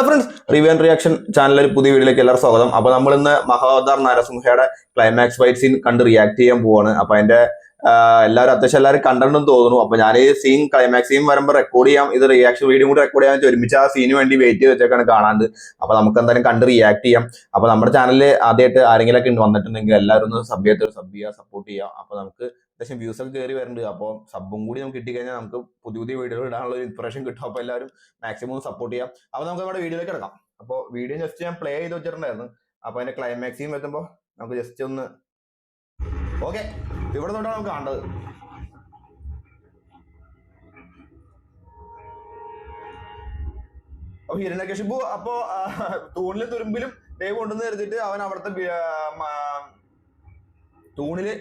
Friends, review and reaction ചാനലിൽ പുതിയ വീഡിയോയിലേക്ക് എല്ലാവർക്കും സ്വാഗതം. അപ്പൊ നമ്മൾ ഇന്ന് മഹാവതാർ നരസിംഹയുടെ ക്ലൈമാക്സ് ഫൈറ്റ് സീൻ കണ്ട് റിയാക്ട് ചെയ്യാൻ പോവാണ്. അപ്പൊ അതിന്റെ എല്ലാവരും കണ്ടിട്ടുണ്ടെന്ന് തോന്നുന്നു. അപ്പൊ ഞാൻ ഈ സീൻ ക്ലൈമാക്സ് സീൻ വരുമ്പോൾ റെക്കോർഡ് ചെയ്യാം, ഇത് റിയാക്ഷൻ വീഡിയോ കൂടി റെക്കോർഡ് ചെയ്യാൻ ഒരുമിച്ച് ആ സീന് വേണ്ടി വെയിറ്റ് ചെയ്ത് വെച്ചേക്കാണ് കാണാണ്ട്. അപ്പൊ നമുക്ക് എന്തായാലും കണ്ട് റിയാക്ട് ചെയ്യാം. അപ്പൊ നമ്മുടെ ചാനലിൽ ആദ്യമായിട്ട് ആരെങ്കിലും ഒക്കെ വന്നിട്ടുണ്ടെങ്കിൽ എല്ലാവരും ഒന്ന് സബ് ചെയ്യുക, സപ്പോർട്ട് ചെയ്യുക. അപ്പൊ നമുക്ക് അത്യാവശ്യം വ്യൂസ് ഒക്കെ കയറി വരുന്നുണ്ട്. അപ്പോൾ സബും കൂടി നമുക്ക് കിട്ടിക്കഴിഞ്ഞാൽ നമുക്ക് പുതിയ പുതിയ വീഡിയോ ഇടാനുള്ള ഒരു ഇൻസ്പിറേഷൻ കിട്ടും. അപ്പോൾ എല്ലാവരും മാക്സിമം സപ്പോർട്ട് ചെയ്യാം. അപ്പോൾ നമുക്ക് നമ്മുടെ വീഡിയോയിലേക്ക് കിടക്കാം. അപ്പോൾ വീഡിയോ ജസ്റ്റ് ഞാൻ പ്ലേ ചെയ്ത് വെച്ചിട്ടുണ്ടായിരുന്നു. അപ്പോൾ അതിന്റെ ക്ലൈമാക്സ് സീൻ എത്തുമ്പോൾ നമുക്ക് ജസ്റ്റ് ഒന്ന് ഓക്കെ ഇവിടെ നിന്നാണ് നമുക്ക് കാണേണ്ടത്. അപ്പൊ ഹിരണ്യകശിപു അപ്പോ തൂണിലും തുരുമ്പിലും ദൈവം കൊണ്ടുവന്ന് കരുതിയിട്ട് അവൻ അവിടുത്തെ തൂണില്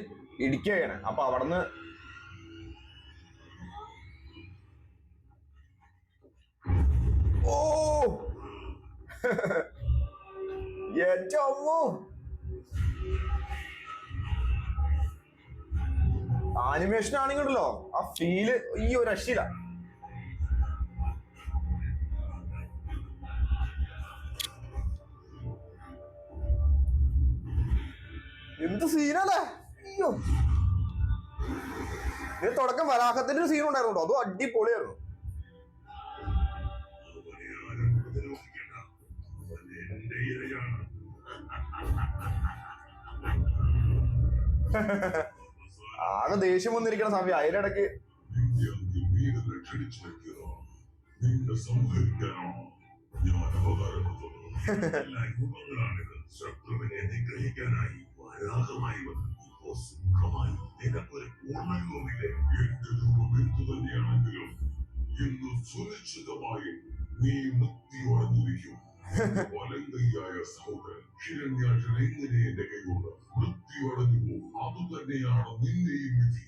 ഇടിക്കുകയാണ്. അപ്പൊ അവിടുന്ന് ഓ ഏറ്റവും ആനിമേഷൻ ആണെങ്കിലോ ആ ഫീല് ഈ ഒരു രക്ഷയില്ല. എന്ത് സീനല്ലേ! അയ്യോ, ഇത് തുടക്കം വരാഹത്തിന്റെ ഒരു സീൻ ഉണ്ടായിരുന്നു, അതും അടിപൊളിയായിരുന്നു. ആകെ ദേഷ്യം വന്നിരിക്കുന്ന സമയം അതിനിടക്ക് ശത്രുവിനെ നിഗ്രഹിക്കാനായി വരാഹമായി വന്നു സുഖമായി നിനക്കൊരു പൂർണ്ണയുമില്ലേ. എന്റെ രൂപം എന്തു തന്നെയാണെങ്കിലും ഇന്ന് സുനിശ്ചിതമായി നീ മുക്തി അടഞ്ഞിരിക്കും. വലങ്കയ്യായ സഹോദരൻ ഹിരണ്യാക്ഷൻ എങ്ങനെ എന്റെ കൈകൊണ്ട് മൃത്യു അടഞ്ഞു പോകും. അത് തന്നെയാണ് നിന്റെയും വിധി.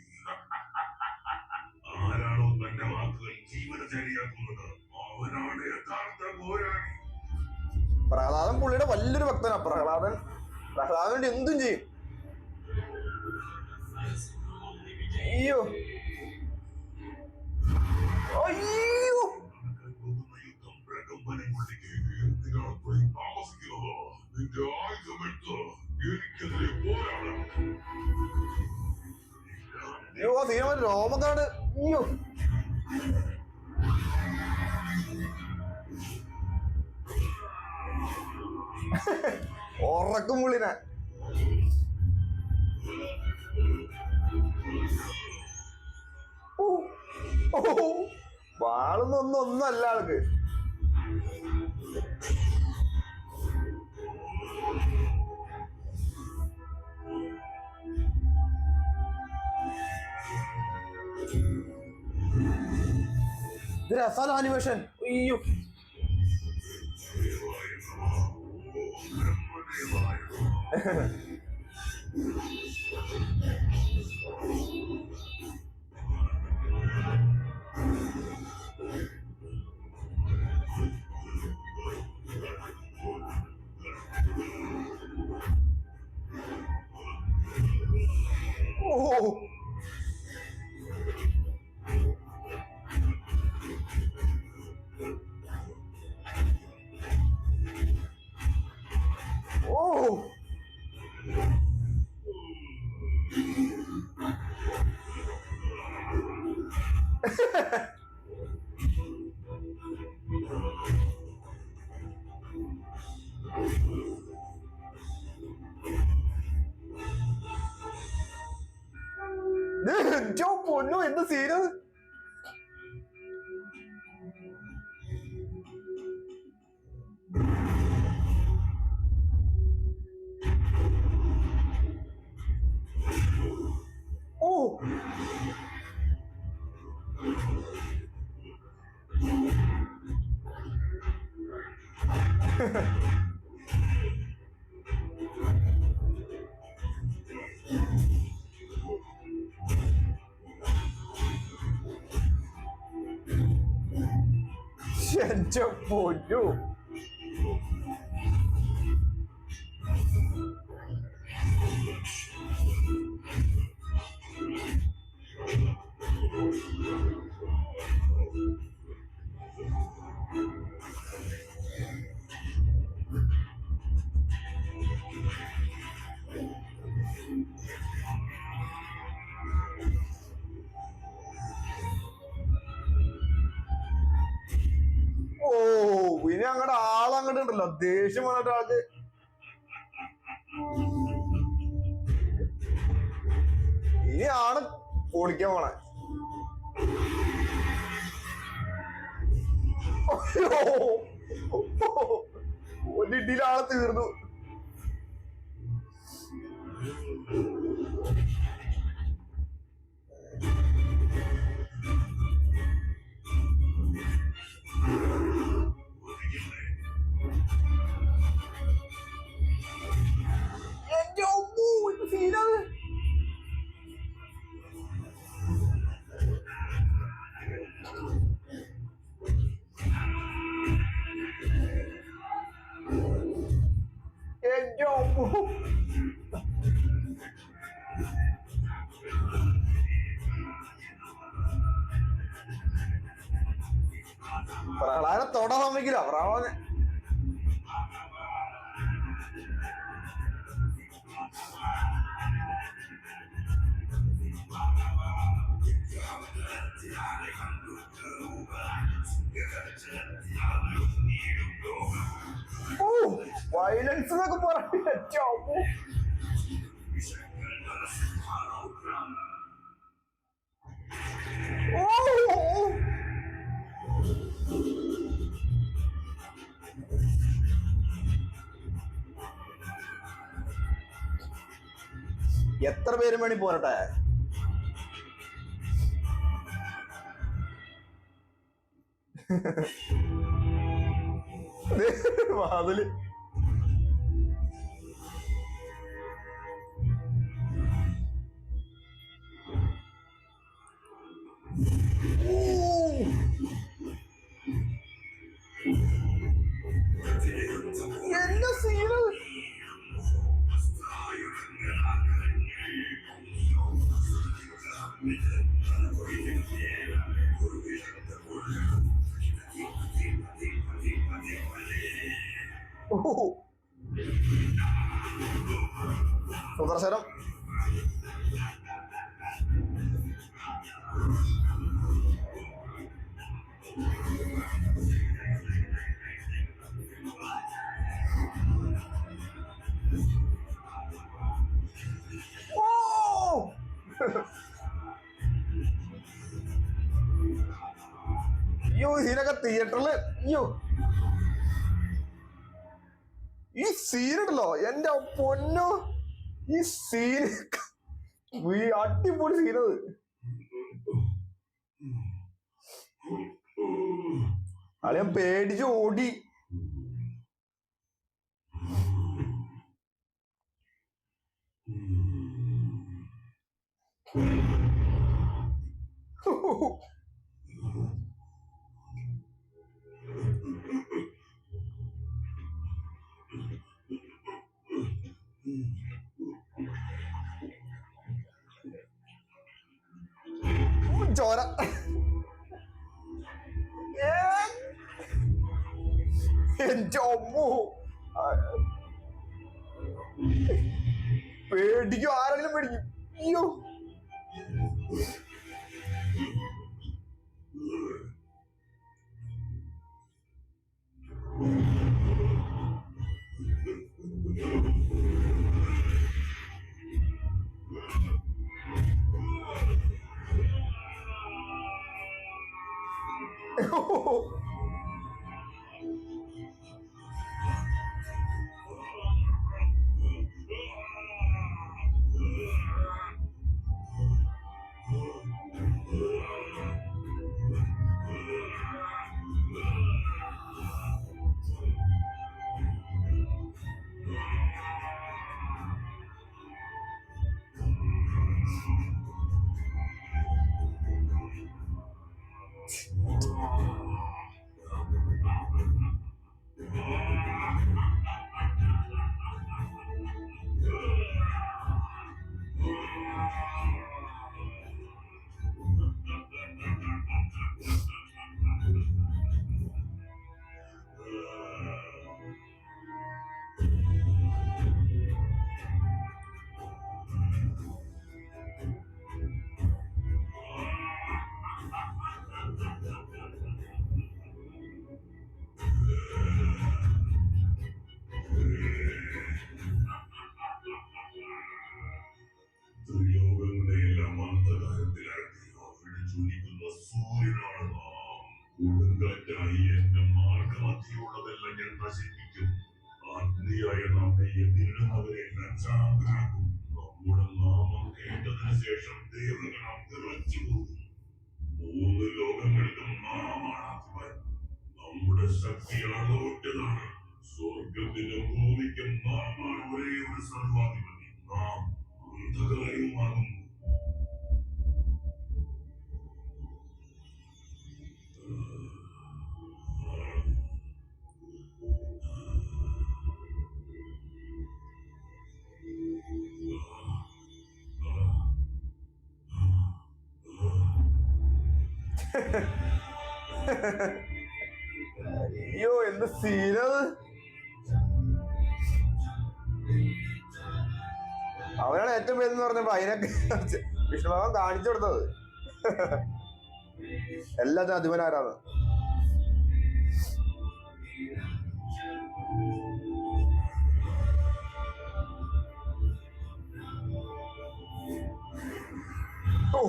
ആരാണോ തന്റെ വാക്കുകൾ ജീവനചര്യാക്കുന്നത് അവനാണ് യഥാർത്ഥ പോരാളി. പ്രഹ്ലാദൻ പുള്ളിയുടെ വലിയൊരു ഭക്തനാ. പ്രഹ്ലാദൻ വേണ്ടി എന്തും ചെയ്യും. അയ്യോ അയ്യോ, അയ്യോ ആ സീന രോമക്കാട്. അയ്യോ ഉറക്കും പുള്ളിനെ. വാളുന്നൊന്നും അല്ല ആൾക്ക്. ഇത് രസാണ് ആനിമേഷൻ. അയ്യോ പൊന്നോ എന്ത് സീനാണ്. ഓ എന്റെ പൊന്നു. ഇനി അങ്ങോട്ട് ആളങ്ങോട്ട് ഉണ്ടല്ലോ ദേഷ്യം വന്നിട്ട് ആൾക്ക്. ഇനി ആണ് പൊളിക്കാൻ പോണേ. ഒരിടിയിൽ ആളെ തീർന്നു. സീനാണ്. പ്രളാനെ തൊടാൻ സമ്മതിക്കില്ല. പ്രളാനെ വയലൻസ് എന്നൊക്കെ പറഞ്ഞു. എത്ര പേരും വേണി പോരട്ടെ. വാതില് എന്താ സീന്. സുദർശനം അയ്യോ ഇതിനൊക്കെ തിയേറ്ററില്. അയ്യോ ഈ സീനുണ്ടല്ലോ എന്റെ പൊന്നോ. ഈ സീൻ അടിപൊളി സീനത്. അളിയൻ പേടിച്ച് ഓടി. ചോര എന്റെ അമ്മോ. പേടിക്കും, ആരെങ്കിലും പേടിക്കും. അയ്യോ ഞാൻ നശിപ്പിക്കും. അഗ്നിയായ നമ്മയെ നേരിടുന്നവരെ ഞാൻ ശാന്തരാക്കും. നമ്മുടെ നാമം കേട്ടതിനു ശേഷം ദേവഗണം വിറച്ചു പോകും. 3 ലോകങ്ങൾക്കും നാമാണ് അധിപൻ. നമ്മുടെ ശക്തി അളവറ്റതാണ്. സ്വർഗത്തിനും ഭൂമിക്കും നാമാണ് ഒരേ ഒരു സർവാധിപതി. നാം അന്ധകാരവുമാകുന്നു. അയ്യോ എന്ത് സീനത്. അവനാണ് ഏറ്റവും പേരെന്ന് പറഞ്ഞപ്പോ അതിനൊക്കെ വിഷ്ണുഭഗവാൻ കാണിച്ചു കൊടുത്തത്. എല്ലാത്തിനും അധിപനാരാണ്. ഓ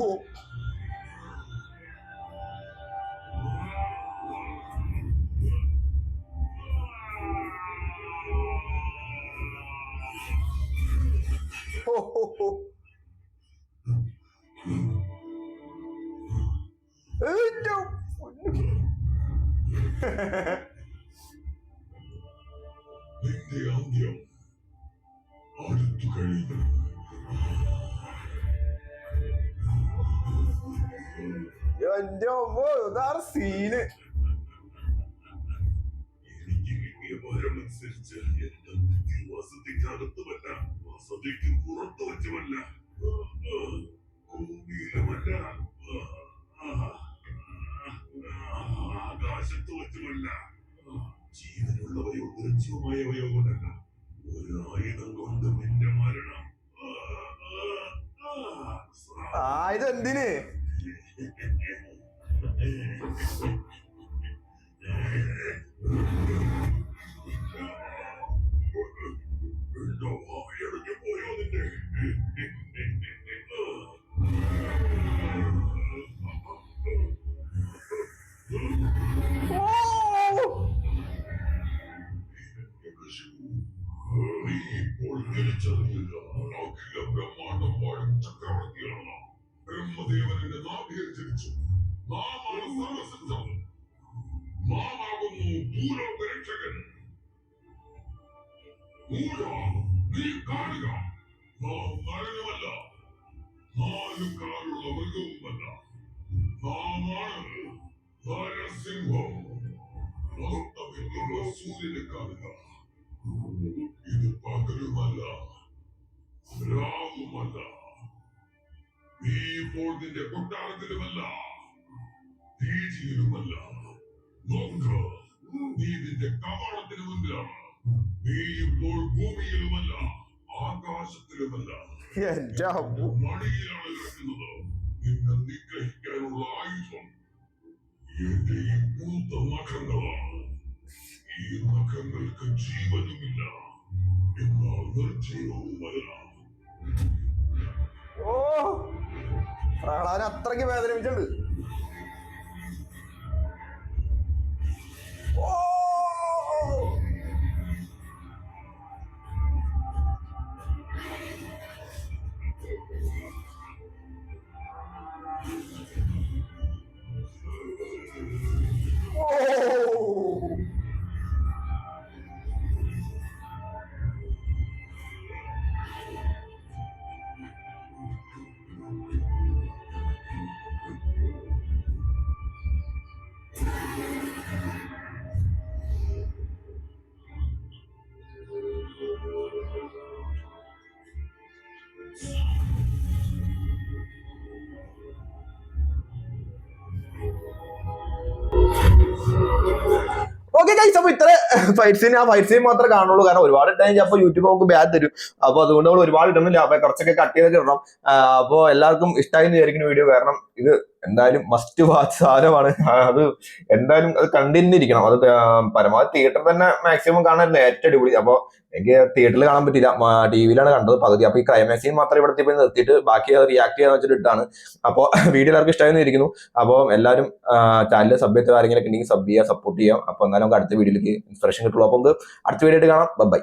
നിന്റെ അന്ത്യം അടുത്തു കഴിഞ്ഞു. എന്റെ അമ്മോ ഇതാണ് സീന്. എനിക്ക് കിട്ടിയ വരമനുസരിച്ച് എന്റെ ബുദ്ധി വസതിക്കകത്തുമല്ല, വസതിക്ക് പുറത്തു വച്ചുമല്ല, ഭൂമിയിലുമല്ല, ആകാശത്ത് വച്ചുമല്ല, ജീവനുള്ളവയോ ദൃശ്യമായവയോ കൊണ്ടല്ല, ഒരു ആയുധം കൊണ്ട് നിന്റെ മരണം. ഇതെന്തിന്? പോയോ നിന്റെ ഇപ്പോൾ തിരിച്ചറിയുക. അഖില ബ്രഹ്മാണ്ടം വാഴും ചക്രവർത്തിയാണ്. ബ്രഹ്മദേവന്റെ നാഭിയിൽ ജനിച്ചു. നാമാണ് സർവസജ്ജം. നാമാകുന്നു ഭൂലോകരക്ഷകൻ. നീ കാണുക, നാം നരനുമല്ല, 4 കാലുള്ള മൃഗവുമല്ല. നാമാണ് നരസിംഹം. സൂര്യനെ കാണുക. ഇത് പകലുമല്ല, രാവുമല്ല. നീ ഇപ്പോൾ നിന്റെ കൊട്ടാരത്തിലുമല്ല, തീജിയിലുമല്ല. നോക്ക്, നീ നിന്റെ കവാടത്തിന് മുൻപിലാണ്. നീ ഇപ്പോൾ ഭൂമിയിലുമല്ല, ആകാശത്തിലുമല്ല, മടിയിലാണ് കിടക്കുന്നത്. നിന്നെ നിഗ്രഹിക്കാനുള്ള ആയുധം എന്റെ ഈ പൂത്ത നഖങ്ങളാണ്. ഈ നഖങ്ങൾക്ക് ജീവനുമില്ല, എന്നാൽ നിർജീവവുമല്ല. ഓ പ്രഹ്ലാദൻ അത്രയ്ക്ക് വേദനിപ്പിച്ചിട്ടുണ്ട്. ഓക്കെ ഗൈസ്, അപ്പൊ ഇത്ര ഫൈറ്റ് സീൻ മാത്രമേ കാണുള്ളൂ. കാരണം ഒരുപാട് ടൈം ചിലപ്പോൾ യൂട്യൂബ് നമുക്ക് ബാൻ തരും. അപ്പൊ അതുകൊണ്ട് നമ്മൾ ഒരുപാട് ഇടുന്നില്ല. അപ്പൊ കുറച്ചൊക്കെ കട്ട് ചെയ്തൊക്കെ ഇടണം. അപ്പോൾ എല്ലാവർക്കും ഇഷ്ടമായി വിചാരിക്കുന്ന വീഡിയോ. കാരണം ഇത് എന്തായാലും മസ്റ്റ് വാച്ച് സാധനമാണ്. അത് എന്തായാലും അത് കണ്ടിരിക്കണം. അത് പരമാവധി തിയേറ്ററിൽ തന്നെ മാക്സിമം കാണാൻ ഏറ്റവും അടിപൊളി. അപ്പൊ എനിക്ക് തിയേറ്ററിൽ കാണാൻ പറ്റില്ല, ടിവിയിലാണ് കണ്ടത് പകുതി. അപ്പൊ ഈ ക്ലൈമാക്സ് സീൻ മാത്രം ഇവിടെ പോയി നിർത്തിയിട്ട് ബാക്കി അത് റിയാക്ട് ചെയ്യാന്ന് വെച്ചിട്ട് ഇട്ടാണ്. അപ്പോൾ വീഡിയോ എല്ലാവർക്കും ഇഷ്ടമായിരുന്നു ഇരിക്കുന്നു. അപ്പോൾ എല്ലാവരും ചാനൽ സബ് ചെയ്ത ആരെങ്കിലും ഉണ്ടെങ്കിൽ സബ് ചെയ്യുക, സപ്പോർട്ട് ചെയ്യാം. അപ്പൊ എന്നാലും നമുക്ക് അടുത്ത വീഡിയോയിലേക്ക് ഇൻസ്പിറേഷൻ കിട്ടുള്ളൂ. അപ്പോൾ നമുക്ക് അടുത്ത വീഡിയോ ആയിട്ട് കാണാം. ബൈ.